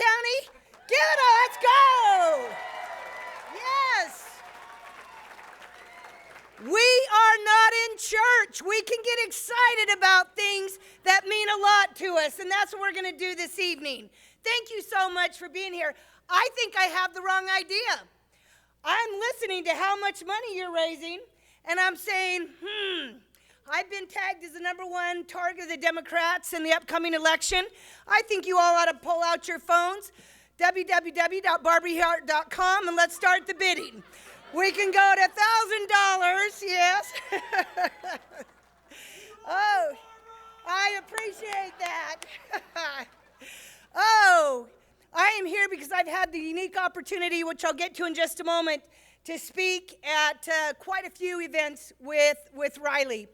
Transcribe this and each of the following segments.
County? Give it a let's go. Yes. We are not in church. We can get excited about things that mean a lot to us, and that's what we're going to do this evening. Thank you so much for being here. I think I have the wrong idea. I'm listening to how much money you're raising, and I'm saying, I've been tagged as the number one target of the Democrats in the upcoming election. I think you all ought to pull out your phones, www.barbieherhart.com, and let's start the bidding. We can go to $1,000, yes. Oh, I appreciate that. Oh, I am here because I've had the unique opportunity, which I'll get to in just a moment, to speak at quite a few events with Riley.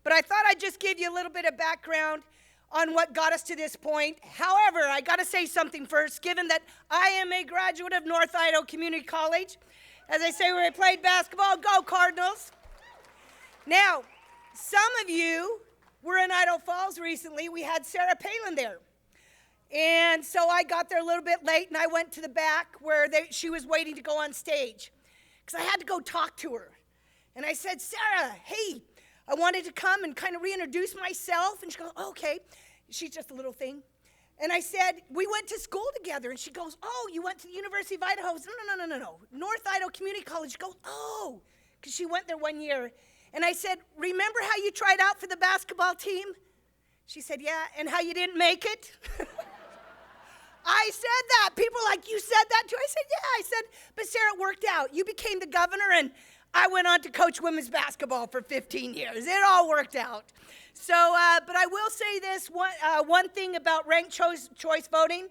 But I thought I'd just give you a little bit of background on what got us to this point. However, I got to say something first, given that I am a graduate of North Idaho Community College. As I say, where I played basketball, go Cardinals. Now, some of you were in Idaho Falls recently. We had Sarah Palin there. And so I got there a little bit late, and I went to the back where she was waiting to go on stage because I had to go talk to her. And I said, Sarah, hey, I wanted to come and kind of reintroduce myself. And she goes, oh, okay. She's just a little thing. And I said, we went to school together. And she goes, oh, you went to the University of Idaho? No. North Idaho Community College. She goes, oh, because she went there 1 year. And I said, remember how you tried out for the basketball team? She said, yeah, and how you didn't make it? I said that. People are like, you said that too? I said, yeah. I said, but Sarah, it worked out. You became the governor, and I went on to coach women's basketball for 15 years. It all worked out. So, but I will say this, one thing about ranked choice voting.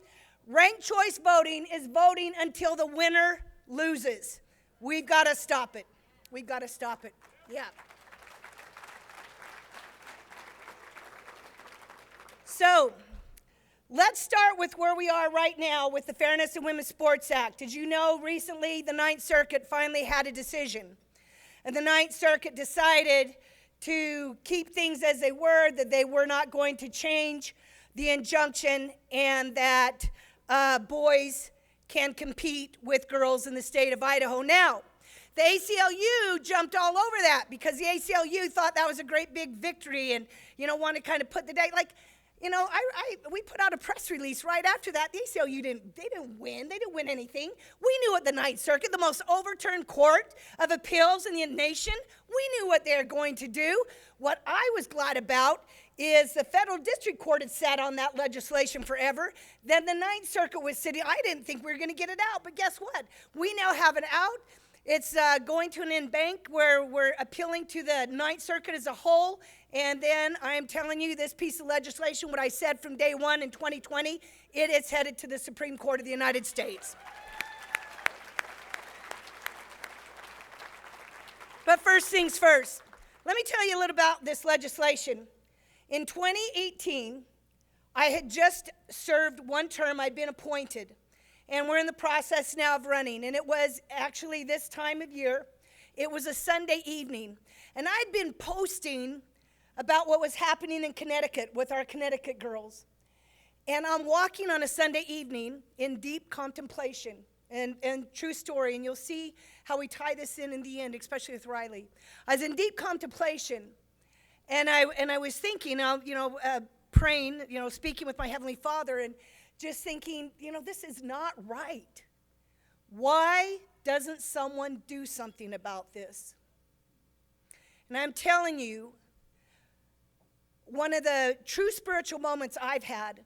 Ranked choice voting is voting until the winner loses. We've got to stop it. We've got to stop it. Yeah. So, let's start with where we are right now with the Fairness in Women's Sports Act. As you know, recently the Ninth Circuit finally had a decision. And the Ninth Circuit decided to keep things as they were, that they were not going to change the injunction, and that boys can compete with girls in the state of Idaho. Now, the ACLU jumped all over that because the ACLU thought that was a great big victory and, wanted to kind of put the day, we put out a press release right after that. The ACLU didn't win. They didn't win anything. We knew at the Ninth Circuit, the most overturned court of appeals in the nation, we knew what they were going to do. What I was glad about is the federal district court had sat on that legislation forever. Then the Ninth Circuit was sitting. I didn't think we were going to get it out, but guess what? We now have it out. It's going to an in-bank where we're appealing to the Ninth Circuit as a whole. And then I am telling you, this piece of legislation, what I said from day one in 2020, it is headed to the Supreme Court of the United States. But first things first, let me tell you a little about this legislation. In 2018, I had just served one term. I'd been appointed. And we're in the process now of running. And it was actually this time of year. It was a Sunday evening. And I'd been posting about what was happening in Connecticut with our Connecticut girls. And I'm walking on a Sunday evening in deep contemplation. And true story. And you'll see how we tie this in the end, especially with Riley. I was in deep contemplation. And I was thinking, praying, speaking with my Heavenly Father, and just thinking, this is not right. Why doesn't someone do something about this? And I'm telling you, one of the true spiritual moments I've had,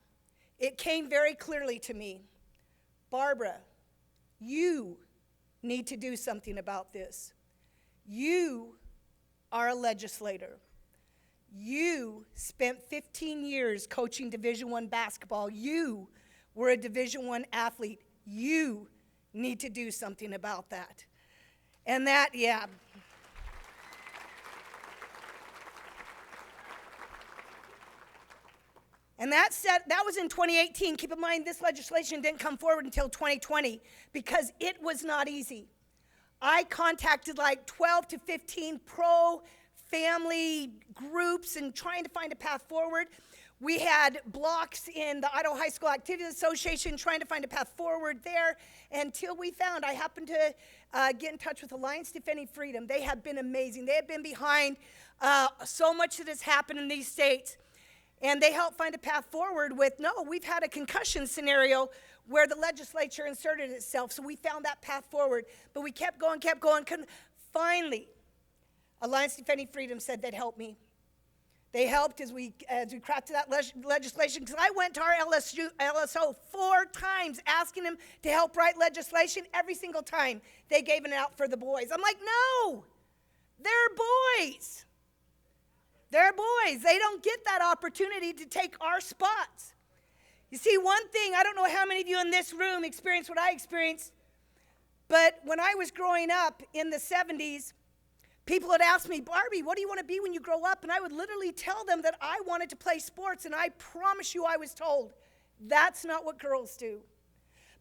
it came very clearly to me. Barbara, you need to do something about this. You are a legislator. You spent 15 years coaching Division I basketball. You were a Division I athlete. You need to do something about that. And that, yeah. And that was in 2018. Keep in mind, this legislation didn't come forward until 2020 because it was not easy. I contacted like 12 to 15 pro-family groups and trying to find a path forward. We had blocks in the Idaho High School Activities Association trying to find a path forward there until we found, I happened to get in touch with Alliance Defending Freedom. They have been amazing. They have been behind so much that has happened in these states. And they helped find a path forward with, no, we've had a concussion scenario where the legislature inserted itself. So we found that path forward. But we kept going. Finally, Alliance Defending Freedom said they'd help me. They helped as we crafted that legislation, because I went to our LSO 4 times asking them to help write legislation. Every single time they gave it out for the boys. I'm like, no, they're boys. They're boys. They don't get that opportunity to take our spots. You see, one thing, I don't know how many of you in this room experienced what I experienced, but when I was growing up in the 70s, people would ask me, Barbie, what do you want to be when you grow up? And I would literally tell them that I wanted to play sports, and I promise you I was told, that's not what girls do.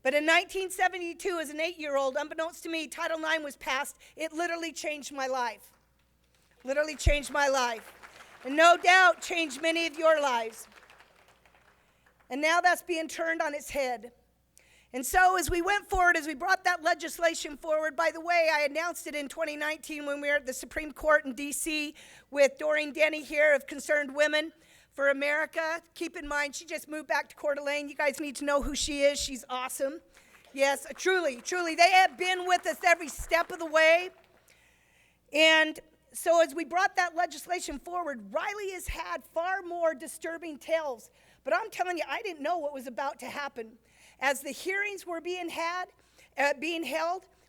But in 1972, as an 8-year-old, unbeknownst to me, Title IX was passed. It literally changed my life. Literally changed my life. And no doubt changed many of your lives. And now that's being turned on its head. And so as we went forward, as we brought that legislation forward, by the way, I announced it in 2019 when we were at the Supreme Court in D.C. with Doreen Denny here of Concerned Women for America. Keep in mind, she just moved back to Coeur d'Alene. You guys need to know who she is. She's awesome. Yes, truly, truly. They have been with us every step of the way. And so as we brought that legislation forward, Riley has had far more disturbing tales. But I'm telling you, I didn't know what was about to happen. As the hearings were being held,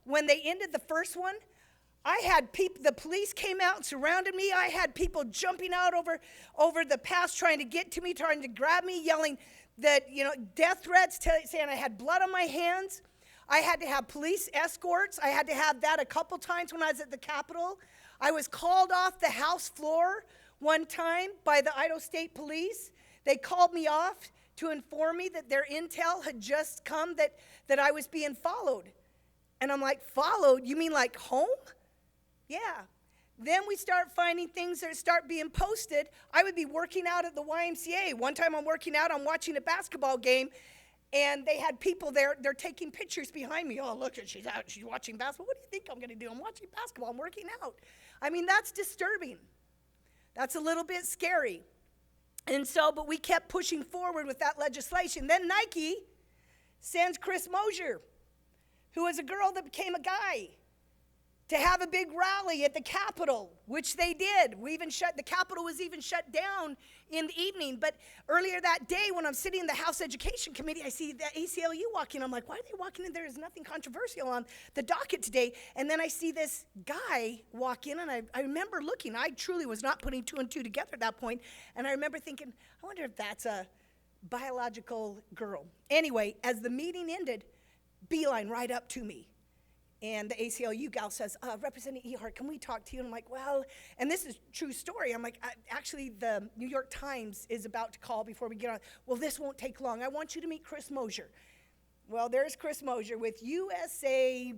when they ended the first one, I had people, the police came out and surrounded me. I had people jumping out over the pass trying to get to me, trying to grab me, yelling that, death threats, saying I had blood on my hands. I had to have police escorts. I had to have that a couple times when I was at the Capitol. I was called off the House floor one time by the Idaho State Police. They called me off to inform me that their intel had just come that I was being followed. And I'm like, followed? You mean like home? Yeah. Then we start finding things that start being posted. I would be working out at the YMCA. One time I'm working out, I'm watching a basketball game, and they had people there, they're taking pictures behind me. Oh, look, she's out, she's watching basketball. What do you think I'm gonna do? I'm watching basketball, I'm working out. I mean, that's disturbing. That's a little bit scary. And so, but we kept pushing forward with that legislation. Then Nike sends Chris Mosier, who is a girl that became a guy, to have a big rally at the Capitol, which they did. The Capitol was even shut down in the evening. But earlier that day, when I'm sitting in the House Education Committee, I see the ACLU walking. I'm like, why are they walking in? There is nothing controversial on the docket today. And then I see this guy walk in, and I remember looking. I truly was not putting 2 and 2 together at that point. And I remember thinking, I wonder if that's a biological girl. Anyway, as the meeting ended, beeline right up to me. And the ACLU gal says, Representative Erhardt, can we talk to you? And I'm like, well, and this is a true story. I'm like, actually, the New York Times is about to call before we get on. Well, this won't take long. I want you to meet Chris Mosier. Well, there's Chris Mosier with USA,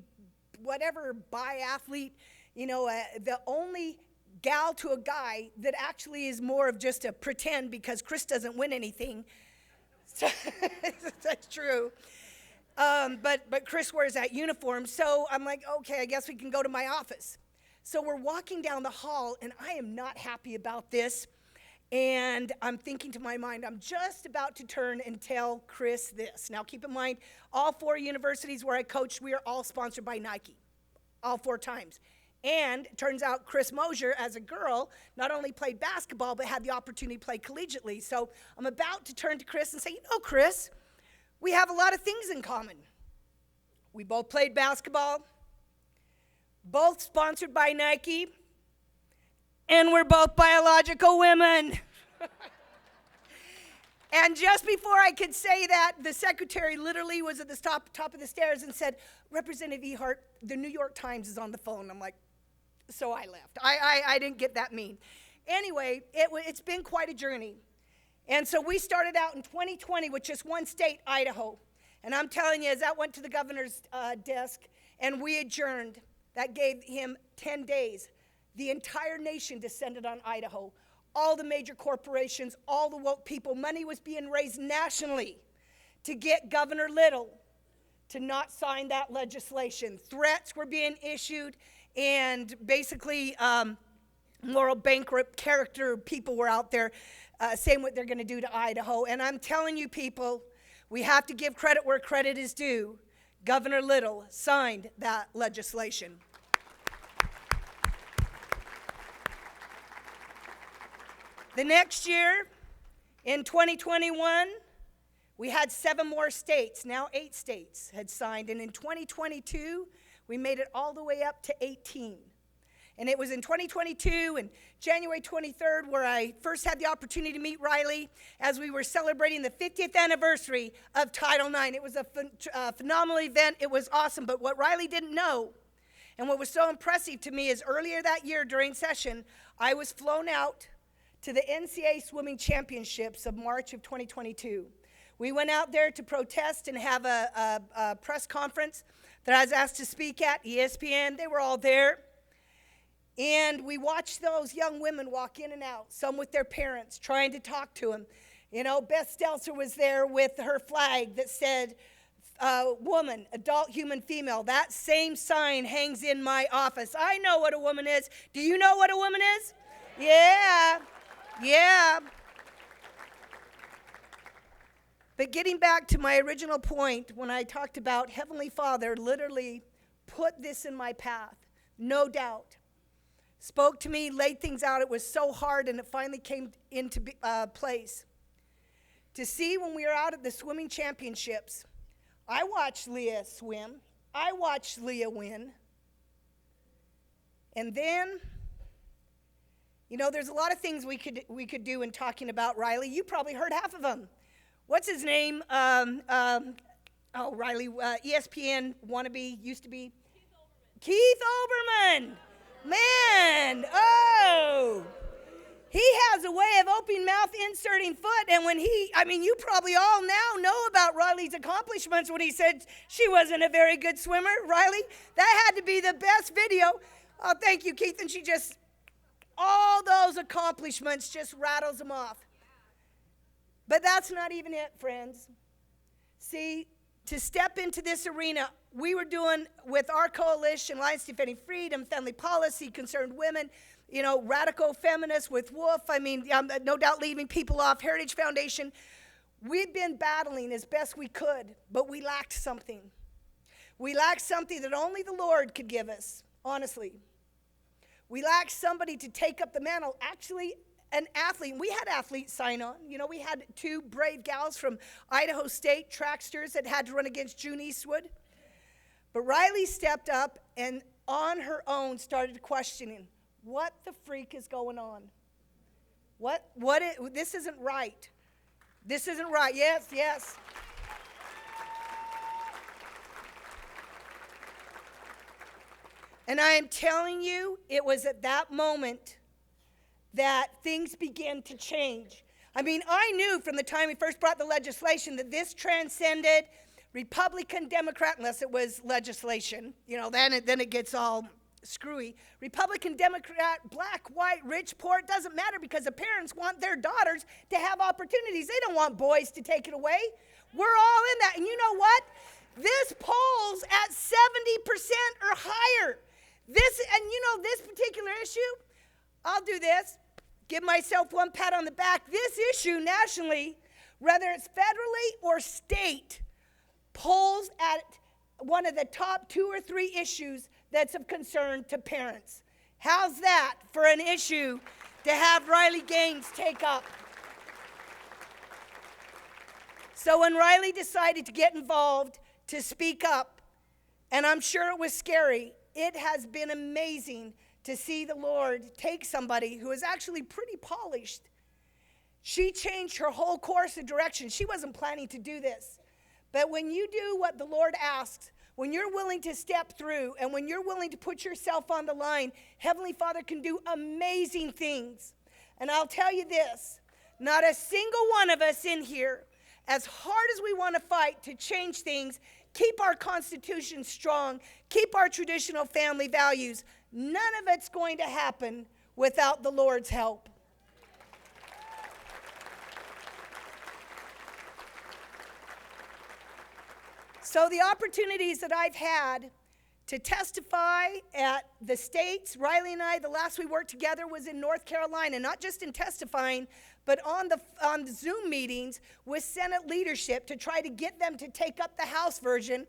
whatever, biathlete, the only gal to a guy that actually is more of just a pretend because Chris doesn't win anything. So, that's true. But Chris wears that uniform, so I'm like, okay, I guess we can go to my office. So we're walking down the hall, and I am not happy about this, and I'm thinking to my mind, I'm just about to turn and tell Chris this. Now, keep in mind, all 4 universities where I coached, we are all sponsored by Nike, all 4 times. And it turns out Chris Mosier, as a girl, not only played basketball, but had the opportunity to play collegiately. So I'm about to turn to Chris and say, Chris, we have a lot of things in common. We both played basketball, both sponsored by Nike, and we're both biological women. And just before I could say that, the secretary literally was at the top of the stairs and said, Representative Erhardt, the New York Times is on the phone. I'm like, so I left. I didn't get that mean. Anyway, it's been quite a journey. And so we started out in 2020 with just one state, Idaho. And I'm telling you, as that went to the governor's desk and we adjourned, that gave him 10 days. The entire nation descended on Idaho. all the major corporations, all the woke people. Money was being raised nationally to get Governor Little to not sign that legislation. Threats were being issued, and basically moral bankrupt character people were out there saying what they're going to do to Idaho. And I'm telling you, people, we have to give credit where credit is due. Governor Little signed that legislation. The next year, in 2021, we had 7 more states. Now 8 states had signed. And in 2022, we made it all the way up to 18. And it was in 2022 and January 23rd where I first had the opportunity to meet Riley as we were celebrating the 50th anniversary of Title IX. It was a phenomenal event. It was awesome. But what Riley didn't know, and what was so impressive to me, is earlier that year during session, I was flown out to the NCAA Swimming Championships of March of 2022. We went out there to protest and have a press conference that I was asked to speak at. ESPN, they were all there. And we watched those young women walk in and out, some with their parents, trying to talk to them. You know, Beth Stelzer was there with her flag that said, woman, adult, human, female. That same sign hangs in my office. I know what a woman is. Do you know what a woman is? Yeah. Yeah. But getting back to my original point, when I talked about Heavenly Father literally put this in my path, no doubt. Spoke to me, laid things out. It was so hard, and it finally came into place. To see when we were out at the swimming championships, I watched Leah swim. I watched Leah win. And then, you know, there's a lot of things we could do in talking about Riley. You probably heard half of them. What's his name? Riley, ESPN wannabe, used to be? Keith Olbermann. Man, he has a way of opening mouth, inserting foot, and when you probably all now know about Riley's accomplishments when he said she wasn't a very good swimmer. Riley, that had to be the best video. Oh, thank you, Keith, and she just, all those accomplishments just rattles them off. But that's not even it, friends. See, to step into this arena, we were doing with our coalition, Alliance Defending Freedom, Family Policy, Concerned Women, you know, Radical Feminists with Wolf, no doubt leaving people off, Heritage Foundation. We've been battling as best we could, but we lacked something. We lacked something that only the Lord could give us, honestly. We lacked somebody to take up the mantle. Actually, an athlete. We had athletes sign on. You know, we had 2 brave gals from Idaho State, tracksters, that had to run against June Eastwood. But Riley stepped up and on her own started questioning, what the freak is going on? This isn't right. This isn't right. Yes, yes. And I am telling you, it was at that moment that things began to change. I mean, I knew from the time we first brought the legislation that this transcended Republican, Democrat, unless it was legislation, you know, then it gets all screwy. Republican, Democrat, black, white, rich, poor, it doesn't matter, because the parents want their daughters to have opportunities. They don't want boys to take it away. We're all in that. And you know what? This polls at 70% or higher. This particular issue, I'll do this, give myself one pat on the back. This issue nationally, whether it's federally or state, polls at one of the top 2 or 3 issues that's of concern to parents. How's that for an issue to have Riley Gaines take up? So when Riley decided to get involved, to speak up, and I'm sure it was scary, it has been amazing to see the Lord take somebody who is actually pretty polished. She changed her whole course of direction. She wasn't planning to do this. But when you do what the Lord asks, when you're willing to step through, and when you're willing to put yourself on the line, Heavenly Father can do amazing things. And I'll tell you this, not a single one of us in here, as hard as we want to fight to change things, keep our Constitution strong, keep our traditional family values, none of it's going to happen without the Lord's help. So the opportunities that I've had to testify at the states, Riley and I, the last we worked together was in North Carolina, not just in testifying, but on the Zoom meetings with Senate leadership to try to get them to take up the House version.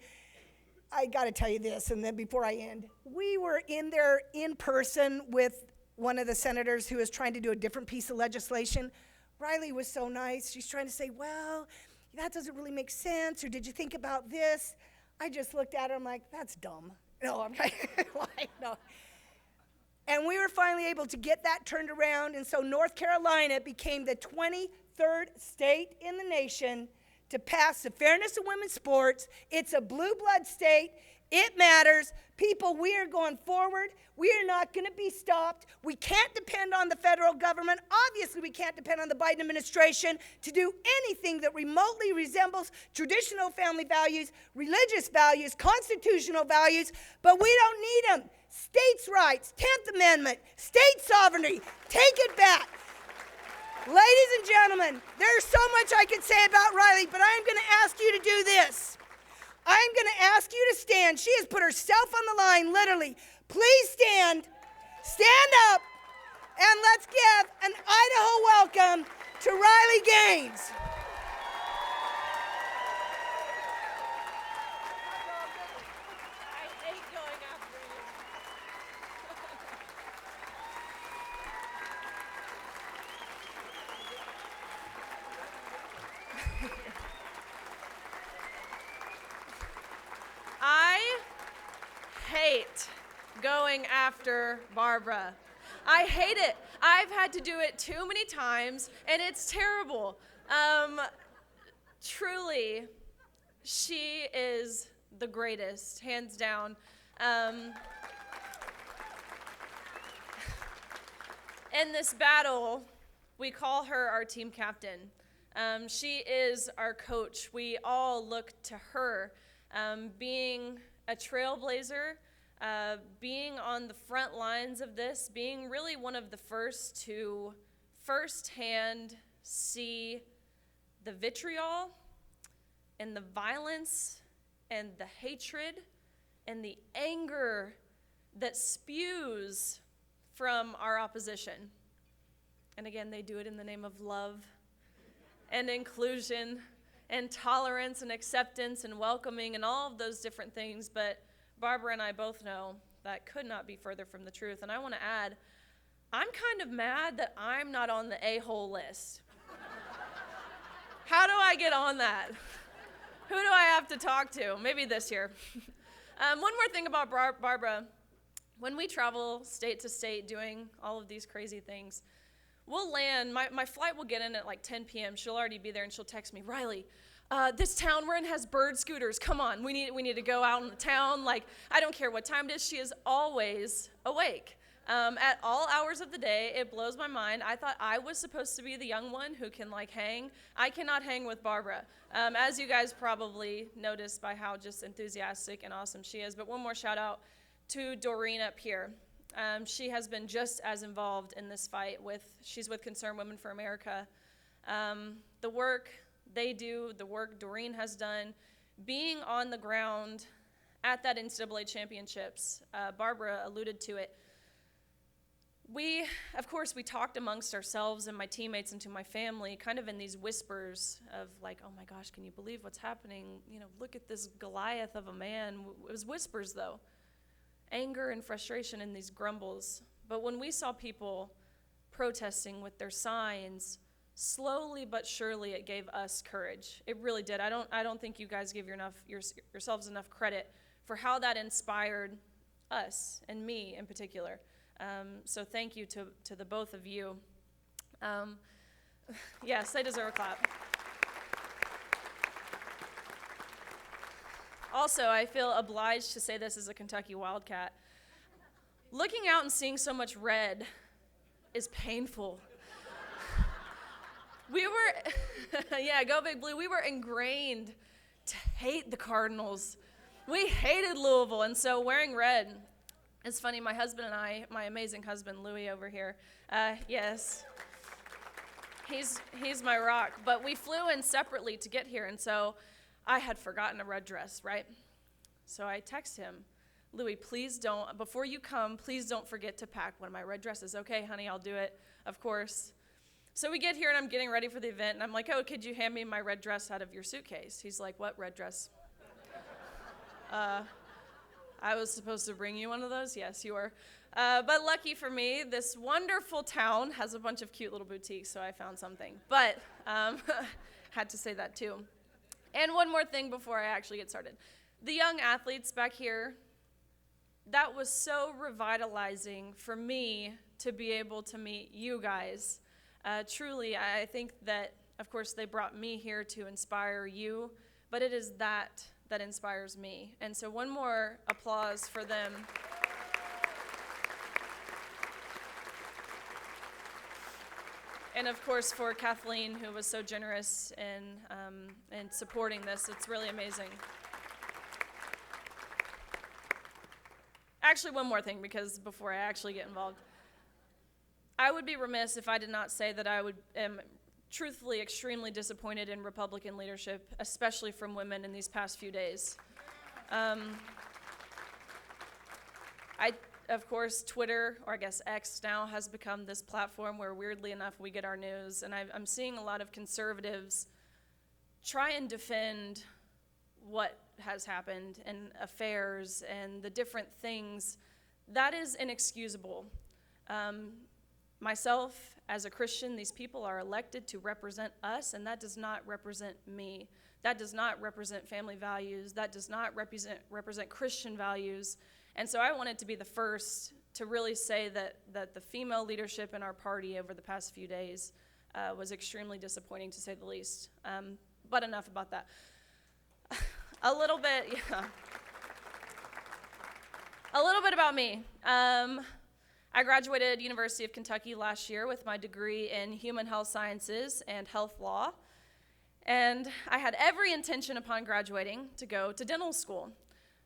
I got to tell you this, and then before I end, we were in there in person with one of the senators who was trying to do a different piece of legislation. Riley was so nice. She's trying to say, well, that doesn't really make sense, or did you think about this? I just looked at her, I'm like, that's dumb. No, I'm like, no. And we were finally able to get that turned around, and so North Carolina became the 23rd state in the nation to pass the Fairness of Women's Sports. It's a blue blood state. It matters. People, we are going forward. We are not going to be stopped. We can't depend on the federal government. Obviously, we can't depend on the Biden administration to do anything that remotely resembles traditional family values, religious values, constitutional values, but we don't need them. States' rights, 10th Amendment, state sovereignty, take it back. Ladies and gentlemen, there's so much I could say about Riley, but I'm going to ask you to do this. I'm going to ask you to stand. She has put herself on the line, literally. Please stand up, and let's give an Idaho welcome to Riley Gaines. I hate going after you. I hate going after Barbara. I hate it. I've had to do it too many times, and it's terrible. Truly, she is the greatest, hands down. In this battle, we call her our team captain. She is our coach. We all look to her. Being a trailblazer, being on the front lines of this, being really one of the first to firsthand see the vitriol and the violence and the hatred and the anger that spews from our opposition. And again, they do it in the name of love and inclusion and tolerance and acceptance and welcoming and all of those different things. But Barbara and I both know that could not be further from the truth. And I want to add, I'm kind of mad that I'm not on the a-hole list. How do I get on that? Who do I have to talk to? Maybe this year. One more thing about Barbara. When we travel state to state doing all of these crazy things, we'll land, my flight will get in at like 10 p.m. She'll already be there, and she'll text me, Riley, this town we're in has bird scooters. Come on, we need to go out in the town. Like, I don't care what time it is. She is always awake. At all hours of the day, it blows my mind. I thought I was supposed to be the young one who can like hang. I cannot hang with Barbara, as you guys probably noticed by how just enthusiastic and awesome she is. But one more shout out to Doreen up here. She has been just as involved in this fight. She's with Concerned Women for America. The work they do, the work Doreen has done, being on the ground at that NCAA championships, Barbara alluded to it. We talked amongst ourselves and my teammates and to my family, kind of in these whispers of like, oh my gosh, can you believe what's happening? You know, look at this Goliath of a man. It was whispers though. Anger and frustration and these grumbles. But when we saw people protesting with their signs, slowly but surely it gave us courage. It really did. I don't think you guys give yourselves enough credit for how that inspired us and me in particular. So thank you to the both of you. Yes, they deserve a clap. Also, I feel obliged to say this as a Kentucky Wildcat. Looking out and seeing so much red is painful. We were, yeah, go Big Blue. We were ingrained to hate the Cardinals. We hated Louisville, and so wearing red, it's funny, my husband and I, my amazing husband, Louis over here, yes, he's my rock, but we flew in separately to get here, and so I had forgotten a red dress, right? So I text him, Louis, please don't, before you come, please don't forget to pack one of my red dresses. Okay, honey, I'll do it, of course. So we get here, and I'm getting ready for the event, and I'm like, oh, could you hand me my red dress out of your suitcase? He's like, what red dress? I was supposed to bring you one of those? Yes, you were. But lucky for me, this wonderful town has a bunch of cute little boutiques, so I found something. But had to say that too. And one more thing before I actually get started. The young athletes back here, that was so revitalizing for me to be able to meet you guys. Truly, I think that, of course, they brought me here to inspire you, but it is that inspires me. And so one more applause for them. And of course for Kathleen, who was so generous in supporting this. It's really amazing. Actually, one more thing, because before I actually get involved, I would be remiss if I did not say that I am truthfully extremely disappointed in Republican leadership, especially from women in these past few days. Of course, Twitter, or I guess X now, has become this platform where, weirdly enough, we get our news. And I'm seeing a lot of conservatives try and defend what has happened and affairs and the different things. That is inexcusable. Myself, as a Christian, these people are elected to represent us, and that does not represent me. That does not represent family values. That does not represent Christian values. And so I wanted to be the first to really say that the female leadership in our party over the past few days was extremely disappointing, to say the least. But enough about that. A little bit about me. I graduated University of Kentucky last year with my degree in human health sciences and health law. And I had every intention upon graduating to go to dental school.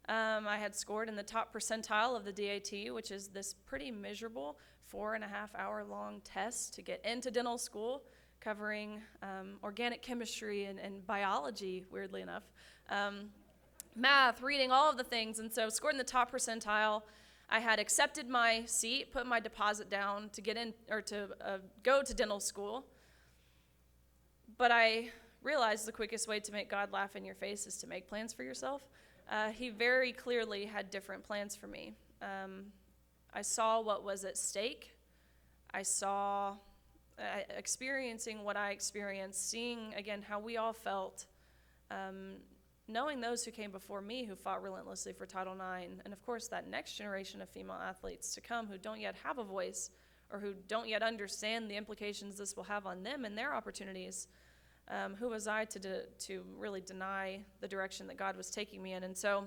I had scored in the top percentile of the DAT, which is this pretty miserable 4.5-hour-long test to get into dental school, covering organic chemistry and biology, weirdly enough, math, reading, all of the things. And so scored in the top percentile. I had accepted my seat, put my deposit down to get in, or to go to dental school. But I realized the quickest way to make God laugh in your face is to make plans for yourself. He very clearly had different plans for me. I saw what was at stake. I saw experiencing what I experienced, seeing, again, how we all felt, knowing those who came before me who fought relentlessly for Title IX, and of course that next generation of female athletes to come who don't yet have a voice or who don't yet understand the implications this will have on them and their opportunities. Who was I to really deny the direction that God was taking me in? And so,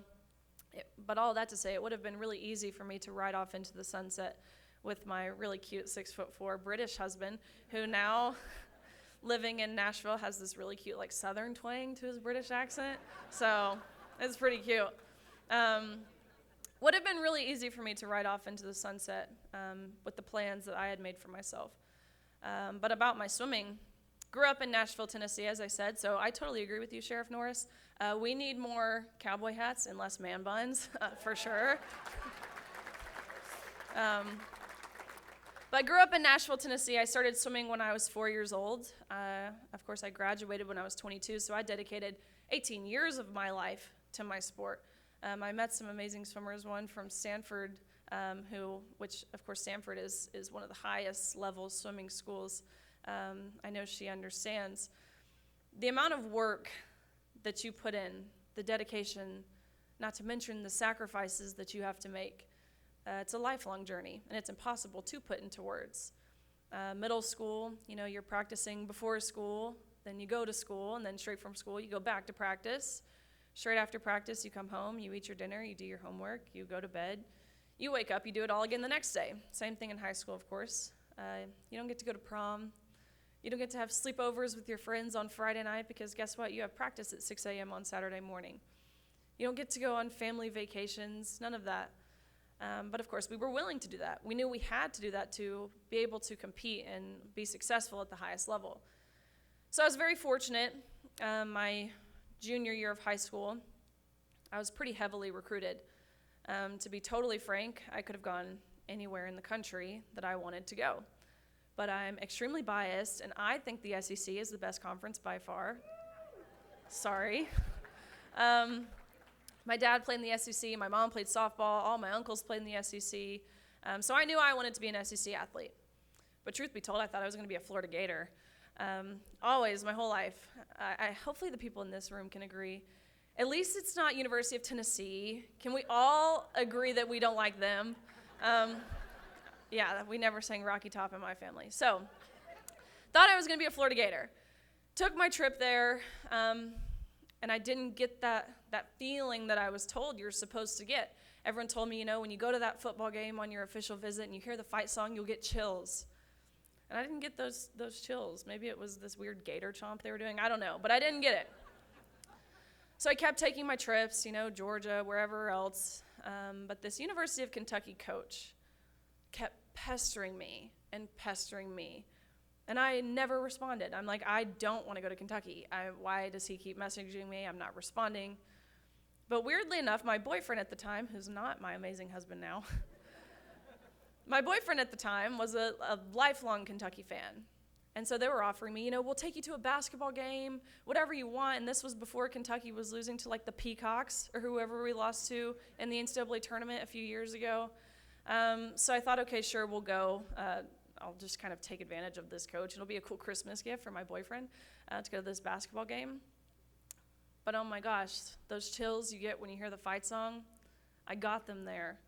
but all that to say, it would have been really easy for me to ride off into the sunset with my really cute 6'4" British husband, who now, living in Nashville, has this really cute like Southern twang to his British accent. So it's pretty cute. Would have been really easy for me to ride off into the sunset with the plans that I had made for myself. But about my swimming, grew up in Nashville, Tennessee, as I said, so I totally agree with you, Sheriff Norris. We need more cowboy hats and less man buns, for sure. But I grew up in Nashville, Tennessee. I started swimming when I was 4 years old. Of course, I graduated when I was 22, so I dedicated 18 years of my life to my sport. I met some amazing swimmers, one from Stanford, which of course Stanford is one of the highest level swimming schools. I know she understands the amount of work that you put in, the dedication, not to mention the sacrifices that you have to make. It's a lifelong journey, and it's impossible to put into words. Middle school, you're practicing before school, then you go to school, and then straight from school, you go back to practice. Straight after practice, you come home, you eat your dinner, you do your homework, you go to bed. You wake up, you do it all again the next day. Same thing in high school, of course. You don't get to go to prom. You don't get to have sleepovers with your friends on Friday night because guess what? You have practice at 6 a.m. on Saturday morning. You don't get to go on family vacations, none of that. But of course, we were willing to do that. We knew we had to do that to be able to compete and be successful at the highest level. So I was very fortunate. My junior year of high school, I was pretty heavily recruited. To be totally frank, I could have gone anywhere in the country that I wanted to go. But I'm extremely biased, and I think the SEC is the best conference by far. Sorry. My dad played in the SEC, my mom played softball, all my uncles played in the SEC. So I knew I wanted to be an SEC athlete. But truth be told, I thought I was going to be a Florida Gator. Always, my whole life. Hopefully the people in this room can agree. At least it's not University of Tennessee. Can we all agree that we don't like them? Yeah, we never sang Rocky Top in my family. So, thought I was going to be a Florida Gator. Took my trip there, and I didn't get that feeling that I was told you're supposed to get. Everyone told me, when you go to that football game on your official visit and you hear the fight song, you'll get chills. And I didn't get those chills. Maybe it was this weird gator chomp they were doing. I don't know, but I didn't get it. So I kept taking my trips, Georgia, wherever else. But this University of Kentucky coach kept pestering me. And I never responded. I'm like, I don't want to go to Kentucky. Why does he keep messaging me? I'm not responding. But weirdly enough, my boyfriend at the time, who's not my amazing husband now, my boyfriend at the time was a lifelong Kentucky fan. And so they were offering me, we'll take you to a basketball game, whatever you want. And this was before Kentucky was losing to the Peacocks or whoever we lost to in the NCAA tournament a few years ago. So I thought, okay, sure, we'll go. I'll just kind of take advantage of this coach. It'll be a cool Christmas gift for my boyfriend to go to this basketball game. But oh my gosh, those chills you get when you hear the fight song, I got them there.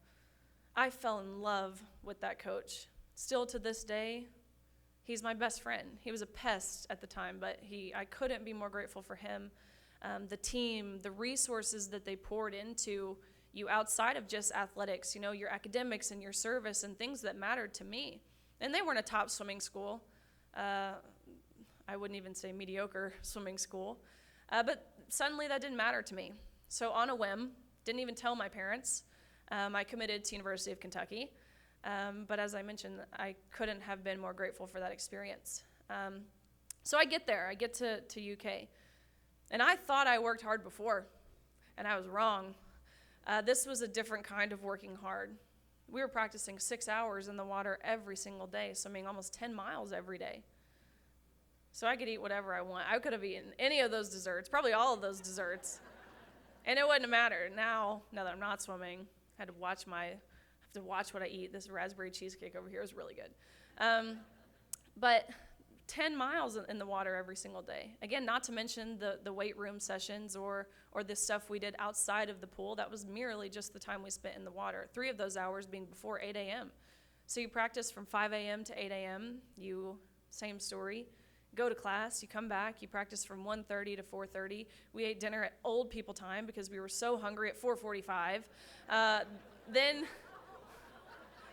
I fell in love with that coach. Still to this day, he's my best friend. He was a pest at the time, but I couldn't be more grateful for him. The team, the resources that they poured into you outside of just athletics, your academics and your service and things that mattered to me. And they weren't a top swimming school. I wouldn't even say mediocre swimming school. But suddenly that didn't matter to me. So on a whim, didn't even tell my parents, I committed to University of Kentucky. But as I mentioned, I couldn't have been more grateful for that experience. So I get there. I get to UK. And I thought I worked hard before, and I was wrong. This was a different kind of working hard. We were practicing 6 hours in the water every single day, swimming almost 10 miles every day. So I could eat whatever I want. I could have eaten any of those desserts, probably all of those desserts. And it wouldn't have mattered. Now that I'm not swimming, I have to watch what I eat. This raspberry cheesecake over here is really good. But 10 miles in the water every single day. Again, not to mention the weight room sessions or the stuff we did outside of the pool. That was merely just the time we spent in the water. 3 of those hours being before 8 a.m. So you practice from 5 a.m. to 8 a.m. Same story. Go to class, you come back, you practice from 1:30 to 4:30. We ate dinner at old people time because we were so hungry at 4:45. Then,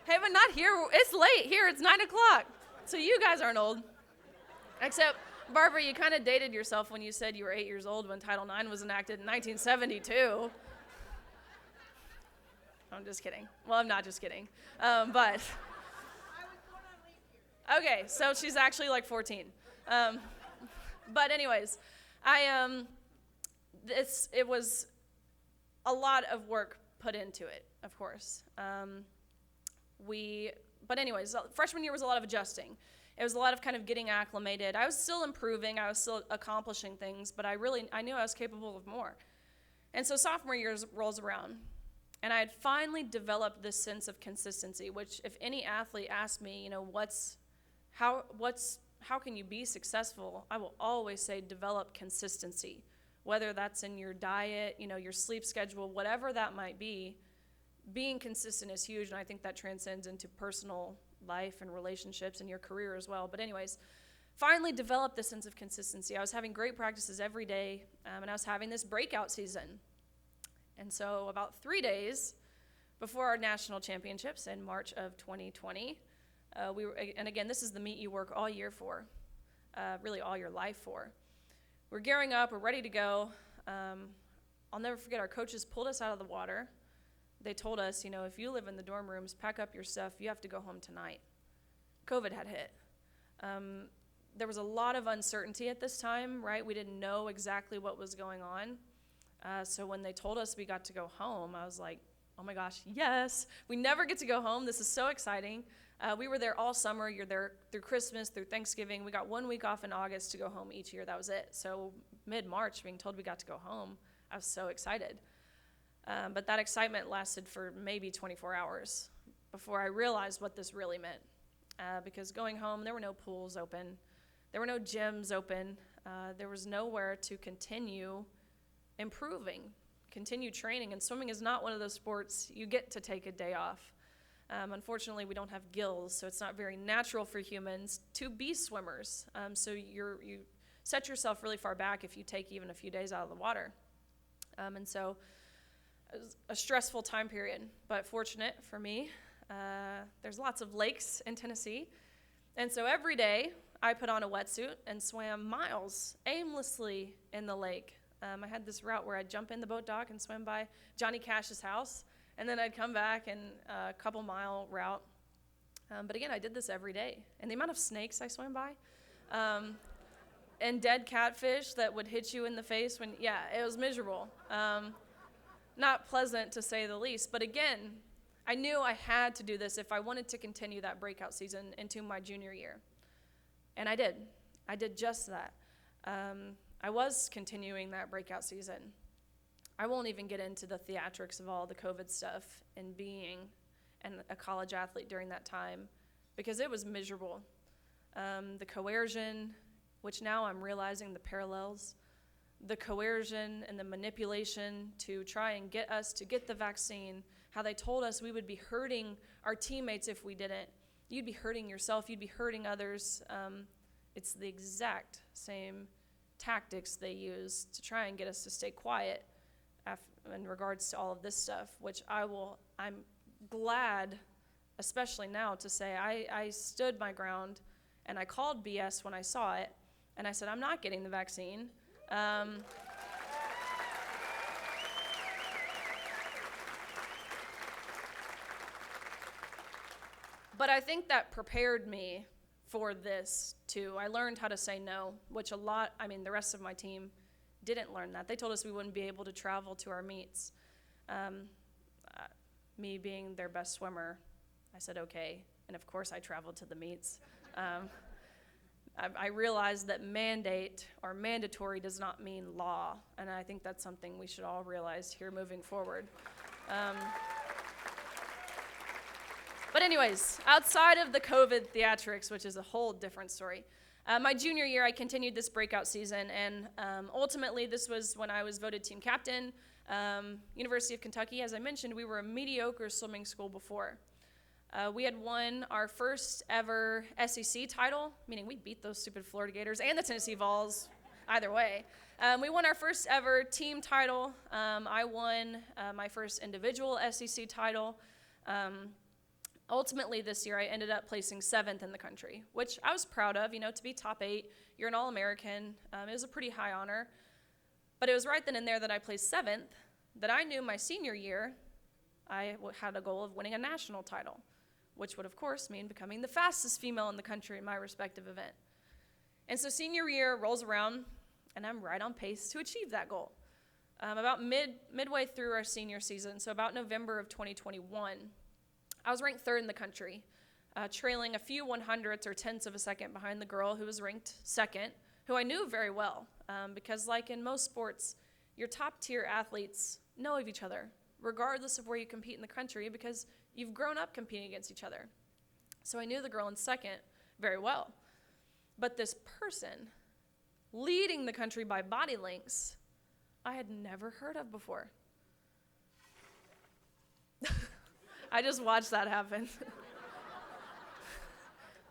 hey, but not here. It's late here. It's 9 o'clock. So you guys aren't old. Except, Barbara, you kind of dated yourself when you said you were 8 years old when Title IX was enacted in 1972. I'm just kidding. Well, I'm not just kidding. But, okay, so she's actually like 14. But anyways, it was a lot of work put into it, of course. But anyways, freshman year was a lot of adjusting. It was a lot of kind of getting acclimated. I was still improving. I was still accomplishing things, but I knew I was capable of more. And so sophomore year rolls around, and I had finally developed this sense of consistency, which if any athlete asks me, how can you be successful? I will always say develop consistency, whether that's in your diet, your sleep schedule, whatever that might be. Being consistent is huge, and I think that transcends into personal life and relationships and your career as well. But anyways, finally developed this sense of consistency. I was having great practices every day, and I was having this breakout season. And so about 3 days before our national championships in March of 2020, and again, this is the meet you work all year for, really all your life for. We're gearing up, we're ready to go. I'll never forget, our coaches pulled us out of the water. They told us, if you live in the dorm rooms, pack up your stuff, you have to go home tonight. COVID had hit. there was a lot of uncertainty at this time, right? We didn't know exactly what was going on. So when they told us we got to go home, I was like, oh my gosh, yes. We never get to go home. This is so exciting. We were there all summer. You're there through Christmas, through Thanksgiving. We got 1 week off in August to go home each year. That was it. So mid-March, being told we got to go home, I was so excited. But that excitement lasted for maybe 24 hours before I realized what this really meant. Because going home, there were no pools open. There were no gyms open. There was nowhere to continue improving, continue training. And swimming is not one of those sports you get to take a day off. Unfortunately, we don't have gills, so it's not very natural for humans to be swimmers. So you set yourself really far back if you take even a few days out of the water. And so it was a stressful time period, but fortunate for me. There's lots of lakes in Tennessee. And so every day I put on a wetsuit and swam miles aimlessly in the lake. I had this route where I'd jump in the boat dock and swim by Johnny Cash's house, and then I'd come back and a couple-mile route. But again, I did this every day. And the amount of snakes I swam by, and dead catfish that would hit you in the face it was miserable. Not pleasant, to say the least. But again, I knew I had to do this if I wanted to continue that breakout season into my junior year. And I did. I did just that. I was continuing that breakout season. I won't even get into the theatrics of all the COVID stuff and being a college athlete during that time, because it was miserable. The coercion, which now I'm realizing the parallels, the coercion and the manipulation to try and get us to get the vaccine, how they told us we would be hurting our teammates if we didn't. You'd be hurting yourself, you'd be hurting others. It's the exact same tactics they use to try and get us to stay quiet in regards to all of this stuff, which I'm glad, especially now, to say I stood my ground and I called BS when I saw it, and I said, I'm not getting the vaccine. But I think that prepared me for this too. I learned how to say no, which the rest of my team didn't learn that. They told us we wouldn't be able to travel to our meets. Me being their best swimmer, I said okay, and of course I traveled to the meets. I realized that mandate or mandatory does not mean law, and I think that's something we should all realize here moving forward. But anyways, outside of the COVID theatrics, which is a whole different story, my junior year I continued this breakout season, and ultimately this was when I was voted team captain. University of Kentucky, as I mentioned, we were a mediocre swimming school before. We had won our first ever SEC title, meaning we beat those stupid Florida Gators and the Tennessee Vols, either way. We won our first ever team title. I won my first individual SEC title. Ultimately this year I ended up placing 7th in the country, which I was proud of. To be top 8, you're an All-American. It was a pretty high honor. But it was right then and there that I placed 7th that I knew my senior year I had a goal of winning a national title, which would, of course, mean becoming the fastest female in the country in my respective event. And so senior year rolls around, and I'm right on pace to achieve that goal. About midway through our senior season, so about November of 2021, I was ranked 3rd in the country, trailing a few 100ths or tenths of a second behind the girl who was ranked 2nd, who I knew very well, because like in most sports, your top-tier athletes know of each other, regardless of where you compete in the country, because you've grown up competing against each other. So I knew the girl in 2nd very well. But this person leading the country by body lengths, I had never heard of before. I just watched that happen.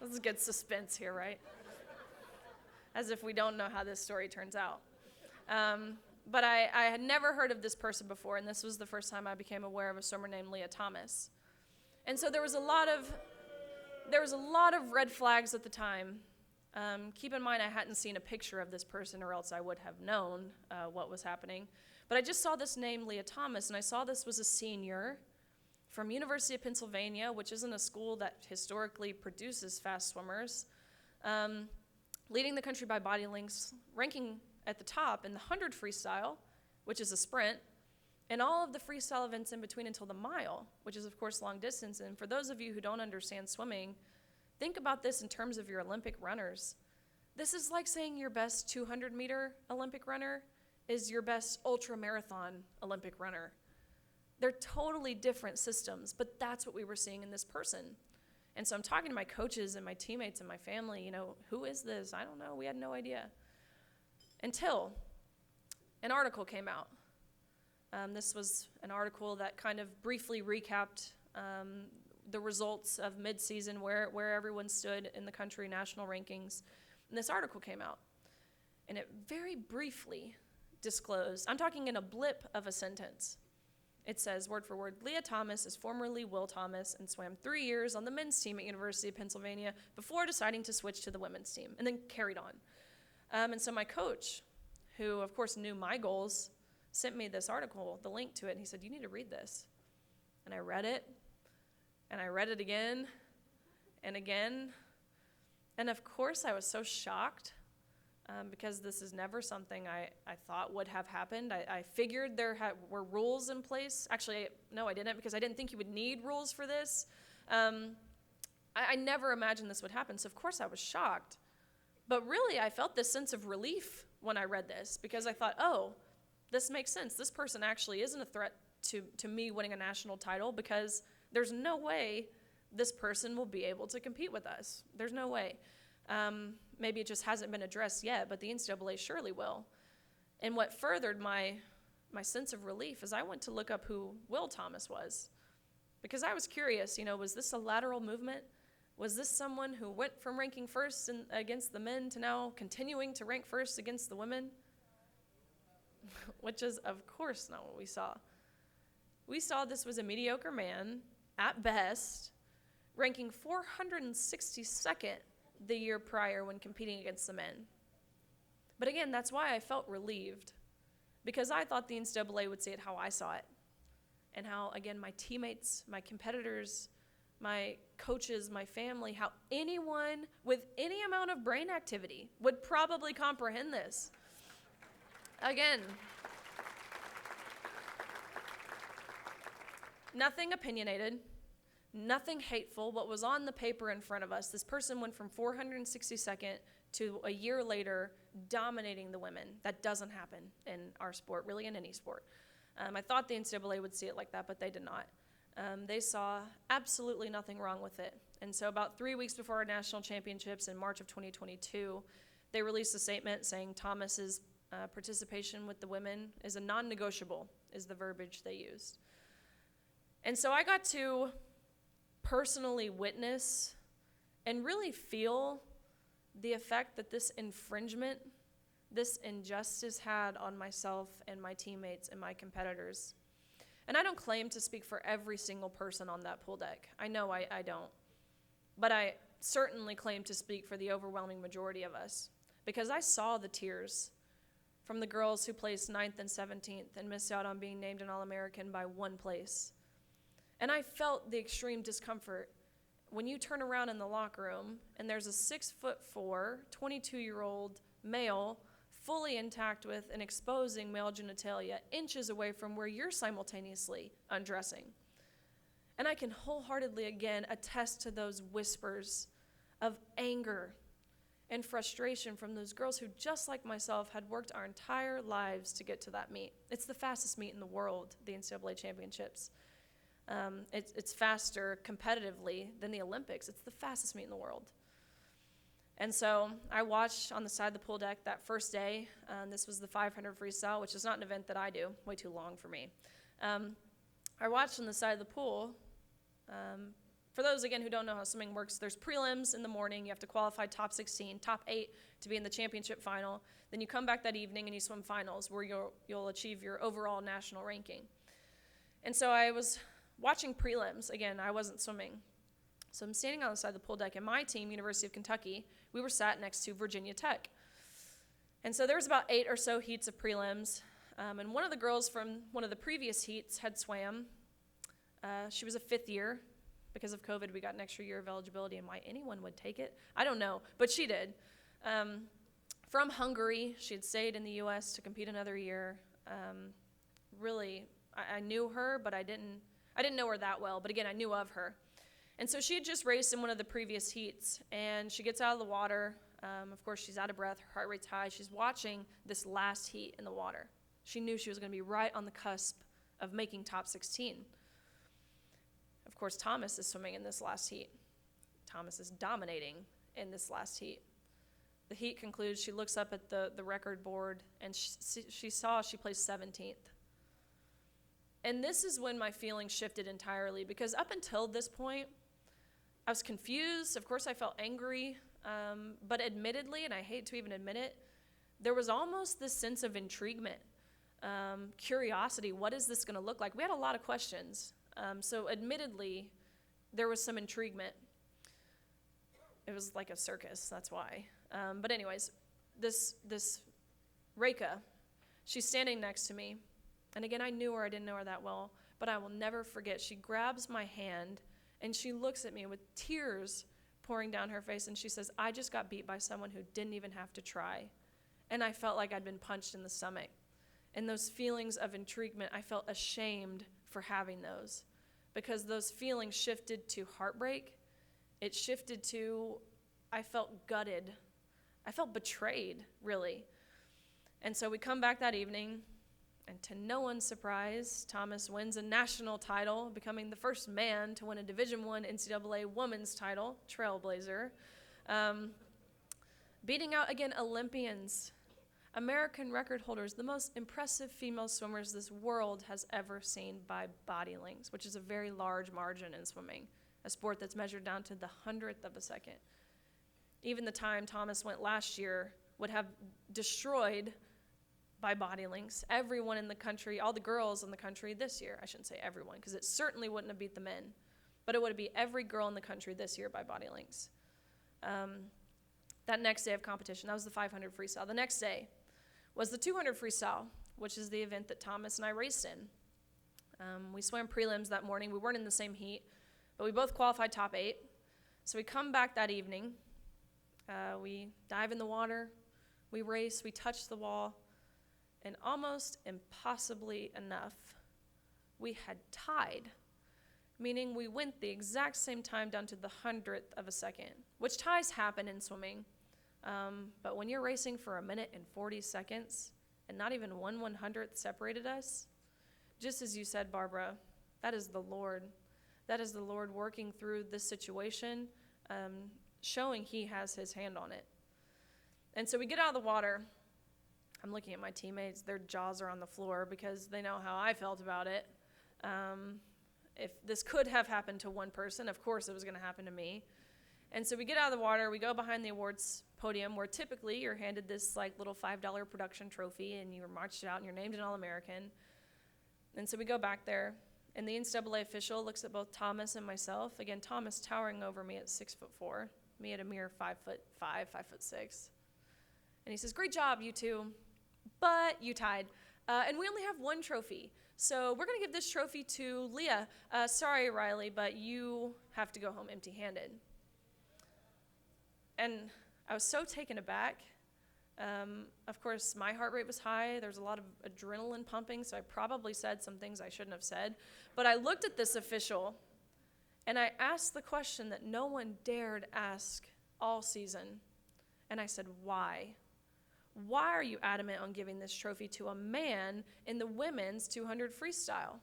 Let's get suspense here, right? As if we don't know how this story turns out. But I had never heard of this person before, and this was the first time I became aware of a swimmer named Leah Thomas. And so there was a lot of red flags at the time. Keep in mind I hadn't seen a picture of this person, or else I would have known what was happening. But I just saw this name, Leah Thomas, and I saw this was a senior from University of Pennsylvania, which isn't a school that historically produces fast swimmers. leading the country by body lengths, ranking at the top in the 100 freestyle, which is a sprint, and all of the freestyle events in between until the mile, which is, of course, long distance. And for those of you who don't understand swimming, think about this in terms of your Olympic runners. This is like saying your best 200-meter Olympic runner is your best ultra-marathon Olympic runner. They're totally different systems, but that's what we were seeing in this person. And so I'm talking to my coaches and my teammates and my family, who is this? I don't know. We had no idea. Until an article came out. This was an article that kind of briefly recapped the results of mid-season, where everyone stood in the country national rankings. And this article came out. And it very briefly disclosed, I'm talking in a blip of a sentence. It says, word for word, Leah Thomas is formerly Will Thomas and swam 3 years on the men's team at University of Pennsylvania before deciding to switch to the women's team, and then carried on. And so my coach, who of course knew my goals, sent me this article, the link to it, and he said, you need to read this. And I read it, and I read it again and again. And of course I was so shocked because this is never something I thought would have happened. I figured there were rules in place. Actually, no, I didn't, because I didn't think you would need rules for this. I never imagined this would happen, so of course I was shocked. But really, I felt this sense of relief when I read this, because I thought, oh, this makes sense. This person actually isn't a threat to me winning a national title, because there's no way this person will be able to compete with us. There's no way. Maybe it just hasn't been addressed yet, but the NCAA surely will. And what furthered my sense of relief is I went to look up who Will Thomas was, because I was curious, was this a lateral movement? Was this someone who went from ranking first against the men to now continuing to rank first against the women? Which is, of course, not what we saw. We saw this was a mediocre man, at best, ranking 462nd the year prior when competing against the men. But again, that's why I felt relieved, because I thought the NCAA would see it how I saw it, and how, again, my teammates, my competitors, my coaches, my family, how anyone with any amount of brain activity would probably comprehend this. Again, nothing opinionated, nothing hateful. What was on the paper in front of us, this person went from 462nd to a year later dominating the women. That doesn't happen in our sport, really in any sport. I thought the NCAA would see it like that, but they did not. They saw absolutely nothing wrong with it. And so about 3 weeks before our national championships in March of 2022, they released a statement saying Thomas's participation with the women is a non-negotiable, is the verbiage they used. And so I got to personally witness and really feel the effect that this infringement, this injustice had on myself and my teammates and my competitors. And I don't claim to speak for every single person on that pool deck. I know I don't. But I certainly claim to speak for the overwhelming majority of us, because I saw the tears from the girls who placed 9th and 17th and missed out on being named an All-American by 1 place. And I felt the extreme discomfort when you turn around in the locker room and there's a 6'4", 22-year-old male fully intact with an exposing male genitalia inches away from where you're simultaneously undressing. And I can wholeheartedly again attest to those whispers of anger and frustration from those girls who, just like myself, had worked our entire lives to get to that meet. It's the fastest meet in the world, the NCAA championships. It's faster competitively than the Olympics. It's the fastest meet in the world. And so I watched on the side of the pool deck that first day. This was the 500 freestyle, which is not an event that I do, way too long for me. I watched on the side of the pool. For those, again, who don't know how swimming works, there's prelims in the morning. You have to qualify top 16, top 8 to be in the championship final. Then you come back that evening and you swim finals, where you'll achieve your overall national ranking. And so I was watching prelims. Again, I wasn't swimming. So I'm standing on the side of the pool deck, and my team, University of Kentucky, we were sat next to Virginia Tech. And so there was about 8 or so heats of prelims, and one of the girls from one of the previous heats had swam. She was a 5th year. Because of COVID, we got an extra year of eligibility, and why anyone would take it, I don't know, but she did. From Hungary. She had stayed in the U.S. to compete another year. Really, I knew her, but I didn't know her that well. But again, I knew of her. And so she had just raced in one of the previous heats, and she gets out of the water. Of course, she's out of breath. Her heart rate's high. She's watching this last heat in the water. She knew she was going to be right on the cusp of making top 16. Of course, Thomas is swimming in this last heat. Thomas is dominating in this last heat. The heat concludes. She looks up at the record board, and she saw she placed 17th. And this is when my feelings shifted entirely, because up until this point, I was confused. Of course, I felt angry, but admittedly, and I hate to even admit it, there was almost this sense of intriguement, curiosity. What is this going to look like? We had a lot of questions. So admittedly, there was some intriguement. It was like a circus, that's why. But anyways, this Reka, she's standing next to me. And again, I knew her, I didn't know her that well, but I will never forget. She grabs my hand, and she looks at me with tears pouring down her face, and she says, I just got beat by someone who didn't even have to try. And I felt like I'd been punched in the stomach. And those feelings of intriguement, I felt ashamed for having those, because those feelings shifted to heartbreak. It shifted to, I felt gutted. I felt betrayed, really. And so we come back that evening, and to no one's surprise, Thomas wins a national title, becoming the first man to win a Division I NCAA women's title, trailblazer, beating out, again, Olympians, American record holders, the most impressive female swimmers this world has ever seen by body lengths, which is a very large margin in swimming, a sport that's measured down to the 100th of a second. Even the time Thomas went last year would have destroyed by body lengths everyone in the country, all the girls in the country this year. I shouldn't say everyone, because it certainly wouldn't have beat the men, but it would have beat every girl in the country this year by body lengths. That next day of competition, that was the 500 freestyle. The next day was the 200 freestyle, which is the event that Thomas and I raced in. We swam prelims that morning. We weren't in the same heat, but we both qualified top 8. So we come back that evening. We dive in the water. We race. We touch the wall. And almost impossibly enough, we had tied, meaning we went the exact same time down to the 100th of a second, which ties happen in swimming. But when you're racing for 1 minute and 40 seconds and not even 1/100th separated us, just as you said, Barbara, that is the Lord. That is the Lord working through this situation, showing he has his hand on it. And so we get out of the water. I'm looking at my teammates. Their jaws are on the floor because they know how I felt about it. If this could have happened to one person, of course it was going to happen to me. And so we get out of the water. We go behind the awards podium, where typically you're handed this like little $5 production trophy, and you're marched out, and you're named an All-American. And so we go back there, and the NCAA official looks at both Thomas and myself. Again, Thomas towering over me at 6'4", me at a mere 5'5", 5'6". And he says, "Great job, you two, but you tied. And we only have one trophy. So we're going to give this trophy to Leah. Sorry, Riley, but you have to go home empty-handed." And I was so taken aback. Of course, my heart rate was high. There was a lot of adrenaline pumping, so I probably said some things I shouldn't have said. But I looked at this official, and I asked the question that no one dared ask all season. And I said, why? Why are you adamant on giving this trophy to a man in the women's 200 freestyle?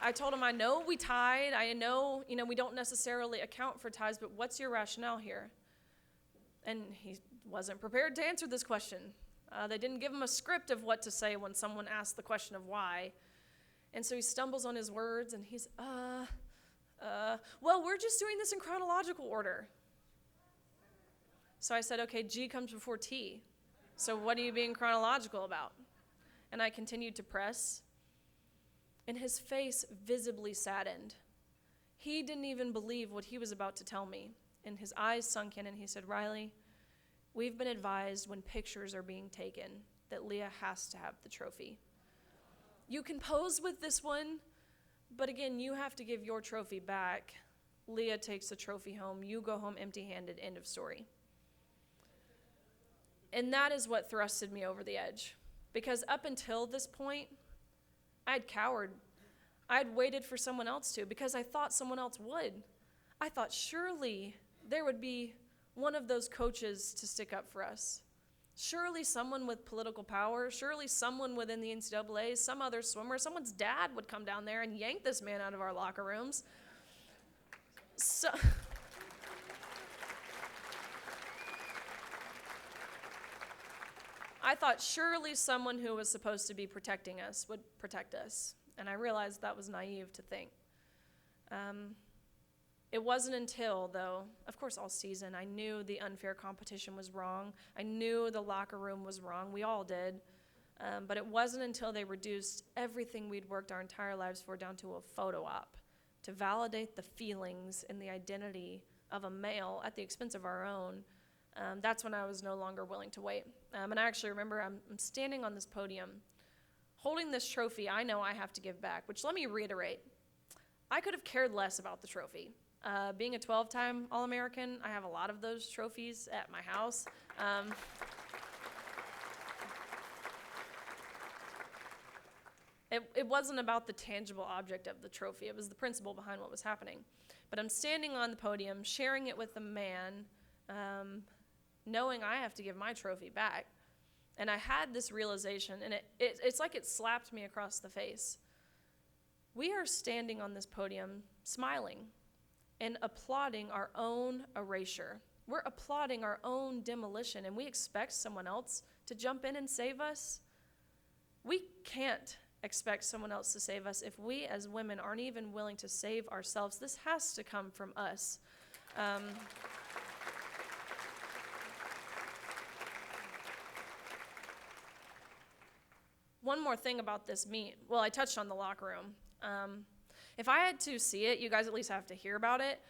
I told him, I know we tied. I know, we don't necessarily account for ties, but what's your rationale here? And he wasn't prepared to answer this question. They didn't give him a script of what to say when someone asked the question of why. And so he stumbles on his words, and he's, well, we're just doing this in chronological order. So I said, okay, G comes before T. So what are you being chronological about? And I continued to press, and his face visibly saddened. He didn't even believe what he was about to tell me, and his eyes sunk in, and he said, "Riley, we've been advised when pictures are being taken that Leah has to have the trophy. You can pose with this one, But again, you have to give your trophy back. Leah takes the trophy home. You go home empty-handed. End of story. And that is what thrusted me over the edge. Because up until this point, I'd cowered. I'd waited for someone else to, because I thought someone else would. I thought surely there would be one of those coaches to stick up for us. Surely someone with political power, surely someone within the NCAA, some other swimmer, someone's dad would come down there and yank this man out of our locker rooms. So I thought surely someone who was supposed to be protecting us would protect us. And I realized that was naive to think. It wasn't until, though, of course, all season, I knew the unfair competition was wrong. I knew the locker room was wrong. We all did. But it wasn't until they reduced everything we'd worked our entire lives for down to a photo op to validate the feelings and the identity of a male at the expense of our own. That's when I was no longer willing to wait. And I actually remember I'm standing on this podium holding this trophy I know I have to give back, which let me reiterate, I could have cared less about the trophy. Being a 12-time All-American, I have a lot of those trophies at my house. It wasn't about the tangible object of the trophy. It was the principle behind what was happening. But I'm standing on the podium, sharing it with a man, knowing I have to give my trophy back. And I had this realization, and it's like it slapped me across the face. We are standing on this podium, smiling and applauding our own erasure. We're applauding our own demolition, and we expect someone else to jump in and save us. We can't expect someone else to save us if we as women aren't even willing to save ourselves. This has to come from us. One more thing about this meet. Well, I touched on the locker room. If I had to see it, you guys at least have to hear about it.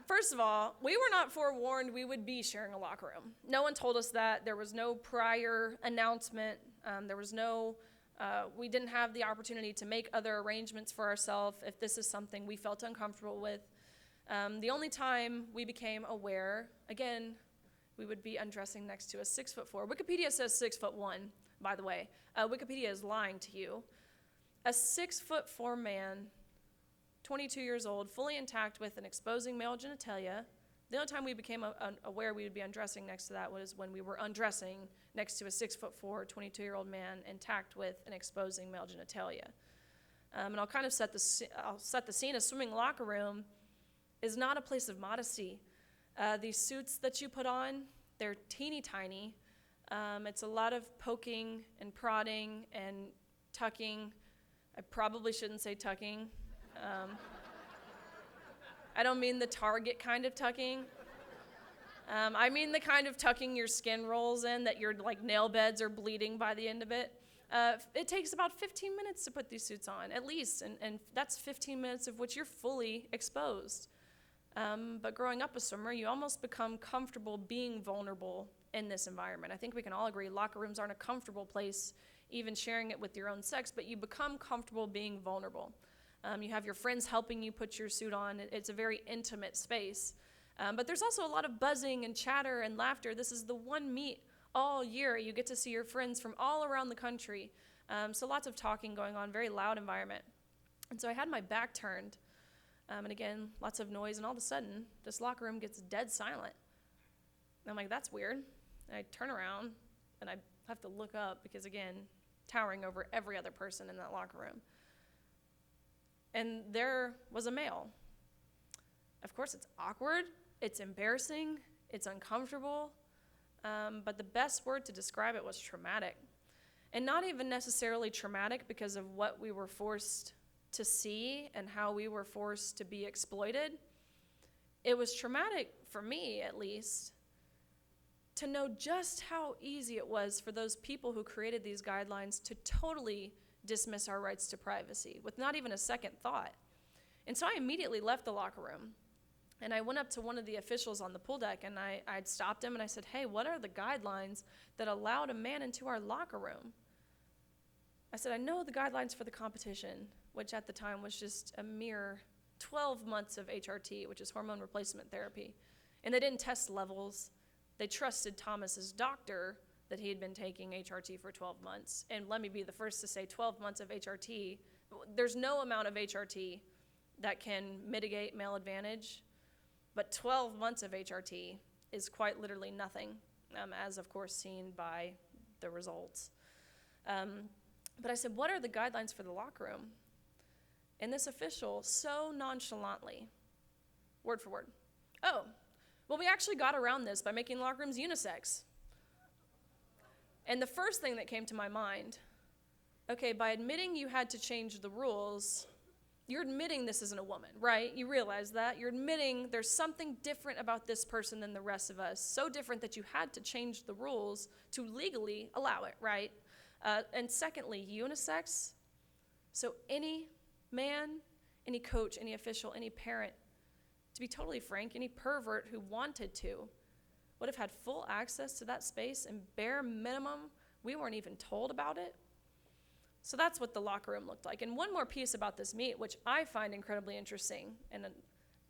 First of all, we were not forewarned we would be sharing a locker room. No one told us that. There was no prior announcement. We didn't have the opportunity to make other arrangements for ourselves if this is something we felt uncomfortable with. The only time we became aware, again, we would be undressing next to a 6'4". Wikipedia says 6'1", by the way. Wikipedia is lying to you. A 6'4" man, 22 years old, fully intact with an exposing male genitalia. The only time we became aware we would be undressing next to that was when we were undressing next to a 6'4", 22-year-old man intact with an exposing male genitalia. And I'll kind of set the scene. A swimming locker room is not a place of modesty. These suits that you put on, they're teeny tiny. It's a lot of poking and prodding and tucking. I probably shouldn't say tucking. I don't mean the Target kind of tucking. I mean the kind of tucking your skin rolls in that your like nail beds are bleeding by the end of it. It takes about 15 minutes to put these suits on, at least, and that's 15 minutes of which you're fully exposed. But growing up a swimmer, you almost become comfortable being vulnerable in this environment. I think we can all agree locker rooms aren't a comfortable place, even sharing it with your own sex, but you become comfortable being vulnerable. You have your friends helping you put your suit on. It's a very intimate space. But there's also a lot of buzzing and chatter and laughter. This is the one meet all year. You get to see your friends from all around the country. So lots of talking going on, very loud environment. And so I had my back turned. And again, lots of noise, and all of a sudden, this locker room gets dead silent. And I'm like, that's weird. And I turn around, and I have to look up because, again, towering over every other person in that locker room. And there was a male. Of course, it's awkward, it's embarrassing, it's uncomfortable, but the best word to describe it was traumatic. And not even necessarily traumatic because of what we were forced to see and how we were forced to be exploited. It was traumatic, for me at least, to know just how easy it was for those people who created these guidelines to totally dismiss our rights to privacy with not even a second thought. And so I immediately left the locker room, and I went up to one of the officials on the pool deck, and I'd stopped him, and I said, hey, what are the guidelines that allowed a man into our locker room? I said, I know the guidelines for the competition, which at the time was just a mere 12 months of HRT, which is hormone replacement therapy. And they didn't test levels. They trusted Thomas's doctor that he had been taking HRT for 12 months. And let me be the first to say 12 months of HRT, there's no amount of HRT that can mitigate male advantage, but 12 months of HRT is quite literally nothing, as of course seen by the results. But I said, what are the guidelines for the locker room? And this official so nonchalantly, word for word, oh, well, we actually got around this by making locker rooms unisex. And the first thing that came to my mind, okay, by admitting you had to change the rules, you're admitting this isn't a woman, right? You realize that. You're admitting there's something different about this person than the rest of us, so different that you had to change the rules to legally allow it, right? And secondly, unisex. So any man, any coach, any official, any parent, to be totally frank, any pervert who wanted to would have had full access to that space, and bare minimum, we weren't even told about it. So that's what the locker room looked like. And one more piece about this meet, which I find incredibly interesting, and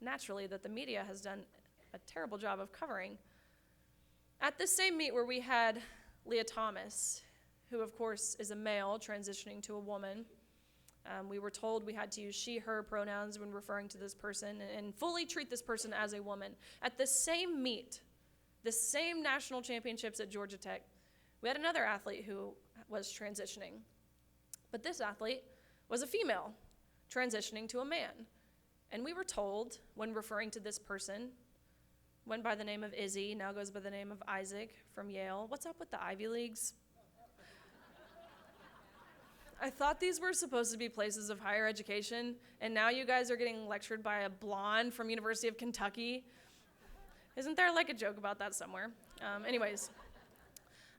naturally that the media has done a terrible job of covering. At this same meet where we had Leah Thomas, who of course is a male transitioning to a woman, we were told we had to use she, her pronouns when referring to this person and fully treat this person as a woman. At the same meet, the same national championships at Georgia Tech, we had another athlete who was transitioning. But this athlete was a female transitioning to a man. And we were told when referring to this person, went by the name of Izzy, now goes by the name of Isaac from Yale. What's up with the Ivy Leagues? I thought these were supposed to be places of higher education, and now you guys are getting lectured by a blonde from University of Kentucky. Isn't there like a joke about that somewhere?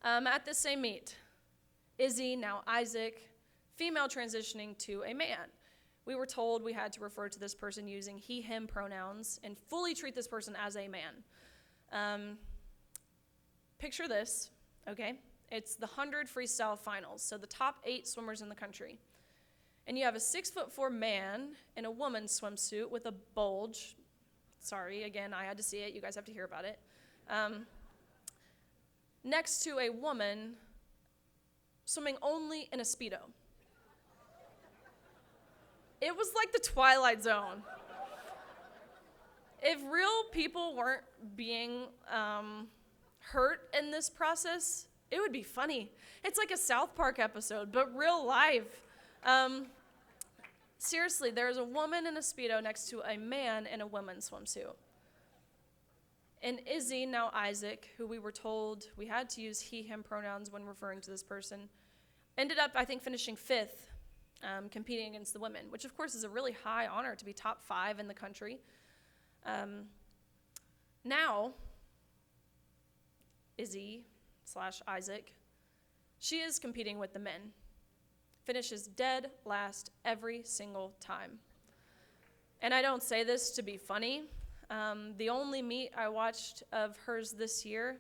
At this same meet, Izzy, now Isaac, female transitioning to a man. We were told we had to refer to this person using he, him pronouns and fully treat this person as a man. Picture this, okay? It's the 100 freestyle finals, so the top 8 swimmers in the country. And you have a 6'4" man in a woman's swimsuit with a bulge. Sorry, again, I had to see it. You guys have to hear about it. Next to a woman swimming only in a Speedo. It was like the Twilight Zone. If real people weren't being hurt in this process, it would be funny. It's like a South Park episode, but real life. Seriously, there's a woman in a Speedo next to a man in a women's swimsuit. And Izzy, now Isaac, who we were told we had to use he, him pronouns when referring to this person, ended up, I think, finishing 5th, competing against the women, which of course is a really high honor to be top 5 in the country. Now, Izzy/Isaac, she is competing with the men. Finishes dead last every single time. And I don't say this to be funny. The only meet I watched of hers this year,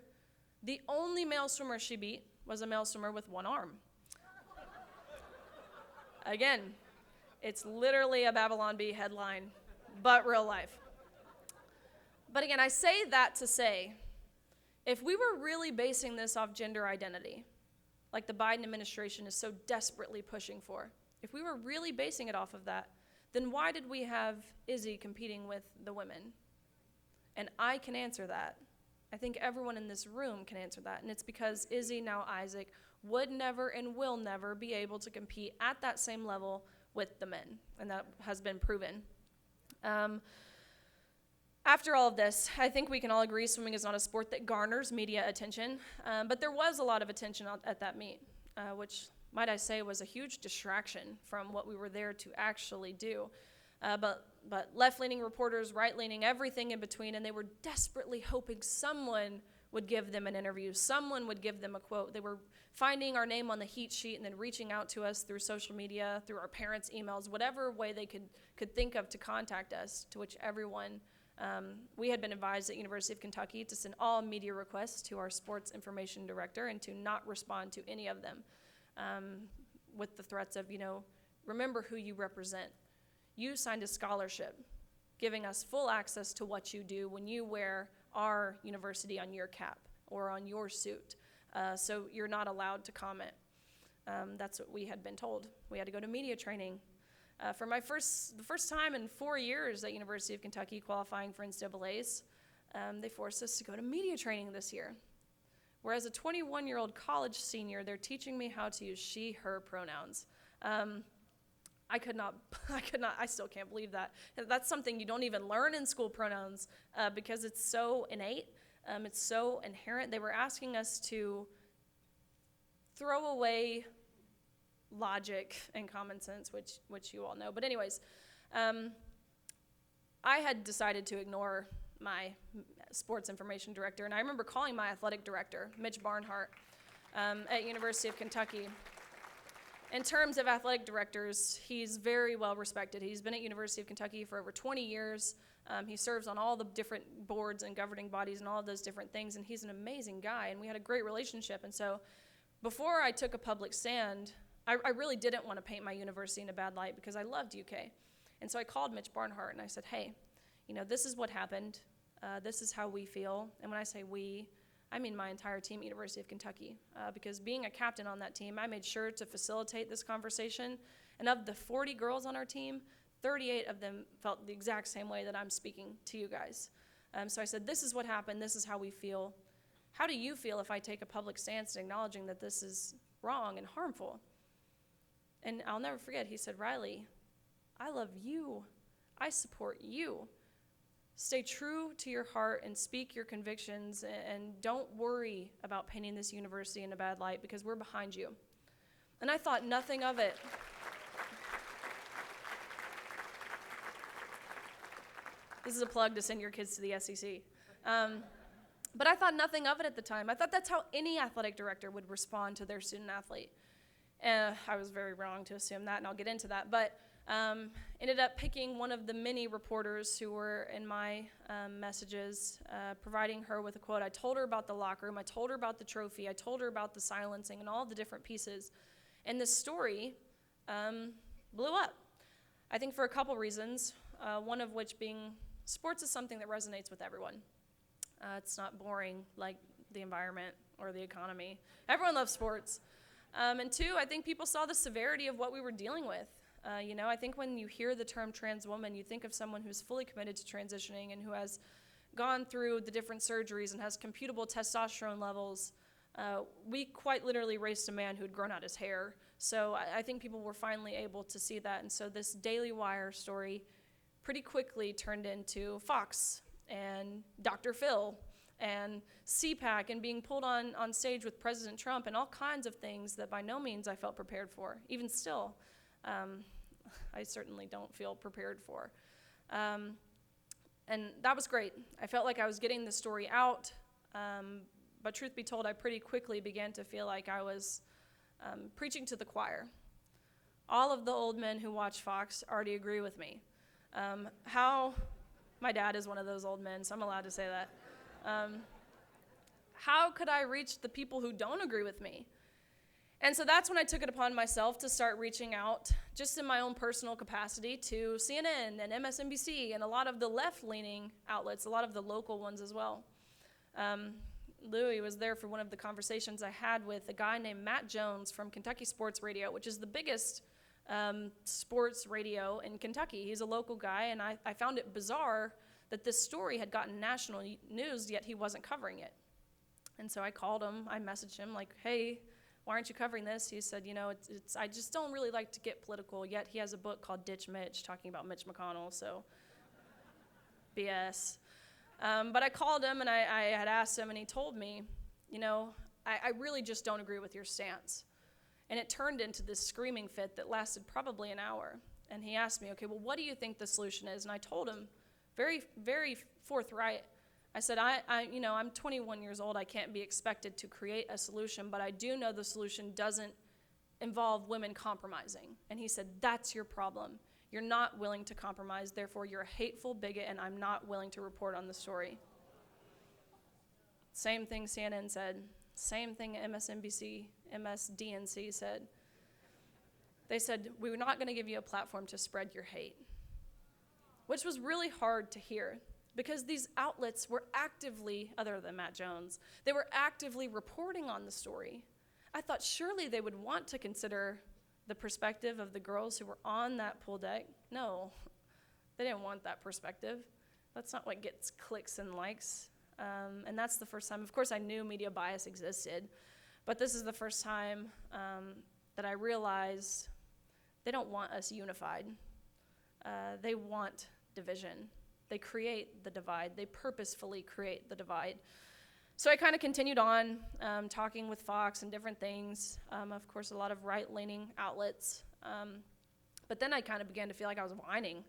the only male swimmer she beat was a male swimmer with one arm. Again, it's literally a Babylon Bee headline, but real life. But again, I say that to say, if we were really basing this off gender identity, like the Biden administration is so desperately pushing for, if we were really basing it off of that, then why did we have Izzy competing with the women? And I can answer that. I think everyone in this room can answer that. And it's because Izzy, now Isaac, would never and will never be able to compete at that same level with the men. And that has been proven. After all of this, I think we can all agree swimming is not a sport that garners media attention, but there was a lot of attention at that meet, which, might I say, was a huge distraction from what we were there to actually do. But left-leaning reporters, right-leaning, everything in between, and they were desperately hoping someone would give them an interview, someone would give them a quote. They were finding our name on the heat sheet and then reaching out to us through social media, through our parents' emails, whatever way they could think of to contact us, to which everyone. We had been advised at University of Kentucky to send all media requests to our sports information director and to not respond to any of them. with the threats of, remember who you represent. You signed a scholarship giving us full access to what you do when you wear our university on your cap or on your suit. So you're not allowed to comment. That's what we had been told. We had to go to media training. For the first time in 4 years at University of Kentucky qualifying for NCAAs, they forced us to go to media training this year. Whereas a 21-year-old college senior, they're teaching me how to use she, her pronouns. I still can't believe that. That's something you don't even learn in school, pronouns, because it's so innate. It's so inherent. They were asking us to throw away logic and common sense, which you all know. But anyways, I had decided to ignore my sports information director, and I remember calling my athletic director, Mitch Barnhart, at University of Kentucky. In terms of athletic directors, he's very well respected. He's been at University of Kentucky for over 20 years. He serves on all the different boards and governing bodies and all of those different things, and he's an amazing guy, and we had a great relationship. And so before I took a public stand, I really didn't want to paint my university in a bad light because I loved UK. And so I called Mitch Barnhart and I said, hey, this is what happened. This is how we feel. And when I say we, I mean my entire team at University of Kentucky. Because being a captain on that team, I made sure to facilitate this conversation. And of the 40 girls on our team, 38 of them felt the exact same way that I'm speaking to you guys. So I said, this is what happened. This is how we feel. How do you feel if I take a public stance acknowledging that this is wrong and harmful? And I'll never forget, he said, Riley, I love you. I support you. Stay true to your heart and speak your convictions, and don't worry about painting this university in a bad light because we're behind you. And I thought nothing of it. This is a plug to send your kids to the SEC. But I thought nothing of it at the time. I thought that's how any athletic director would respond to their student athlete. I was very wrong to assume that, and I'll get into that. But ended up picking one of the many reporters who were in my messages, providing her with a quote. I told her about the locker room. I told her about the trophy. I told her about the silencing and all the different pieces. And this story blew up, I think, for a couple reasons, one of which being sports is something that resonates with everyone. It's not boring like the environment or the economy. Everyone loves sports. And two, I think people saw the severity of what we were dealing with. I think when you hear the term trans woman, you think of someone who's fully committed to transitioning and who has gone through the different surgeries and has computable testosterone levels. We quite literally raced a man who had grown out his hair. So I think people were finally able to see that. And so this Daily Wire story pretty quickly turned into Fox and Dr. Phil and CPAC and being pulled on stage with President Trump and all kinds of things that by no means I felt prepared for. Even still, I certainly don't feel prepared for. And that was great. I felt like I was getting the story out, but truth be told, I pretty quickly began to feel like I was preaching to the choir. All of the old men who watch Fox already agree with me. My dad is one of those old men, so I'm allowed to say that. How could I reach the people who don't agree with me? And so that's when I took it upon myself to start reaching out, just in my own personal capacity, to CNN and MSNBC and a lot of the left-leaning outlets, a lot of the local ones as well. Louis was there for one of the conversations I had with a guy named Matt Jones from Kentucky Sports Radio, which is the biggest sports radio in Kentucky. He's a local guy, and I found it bizarre that this story had gotten national news, yet he wasn't covering it. And so I called him, I messaged him like, hey, why aren't you covering this? He said, I just don't really like to get political, yet he has a book called Ditch Mitch, talking about Mitch McConnell, so BS. But I called him, and I had asked him, and he told me, I really just don't agree with your stance. And it turned into this screaming fit that lasted probably an hour. And he asked me, okay, well, what do you think the solution is? And I told him, very, very forthright, I said, I'm 21 years old. I can't be expected to create a solution, but I do know the solution doesn't involve women compromising. And he said, that's your problem. You're not willing to compromise, therefore you're a hateful bigot, and I'm not willing to report on the story. Same thing CNN said. Same thing MSNBC, MSDNC said. they said, "We're not going to give you a platform to spread your hate," which was really hard to hear because these outlets were actively, other than Matt Jones, they were actively reporting on the story. I thought surely they would want to consider the perspective of the girls who were on that pool deck. No, they didn't want that perspective. That's not what gets clicks and likes. And that's the first time. Of course, I knew media bias existed, but this is the first time that I realized they don't want us unified. They want division. They create the divide. They purposefully create the divide. So I kind of continued on talking with Fox and different things. Of course, a lot of right-leaning outlets. But then I kind of began to feel like I was whining.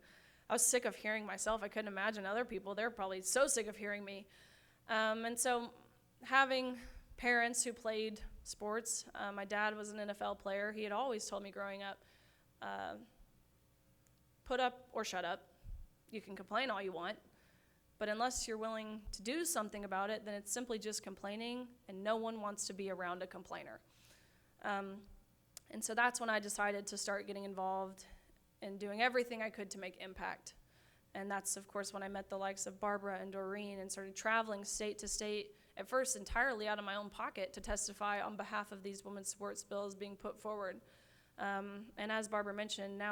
I was sick of hearing myself. I couldn't imagine other people. They're probably so sick of hearing me. And so having parents who played sports, my dad was an NFL player. He had always told me growing up, put up or shut up. You can complain all you want, but unless you're willing to do something about it, then it's simply just complaining, and no one wants to be around a complainer. And so that's when I decided to start getting involved and doing everything I could to make impact. And that's, of course, when I met the likes of Barbara and Doreen and started traveling state to state, at first entirely out of my own pocket, to testify on behalf of these women's sports bills being put forward. And as Barbara mentioned, now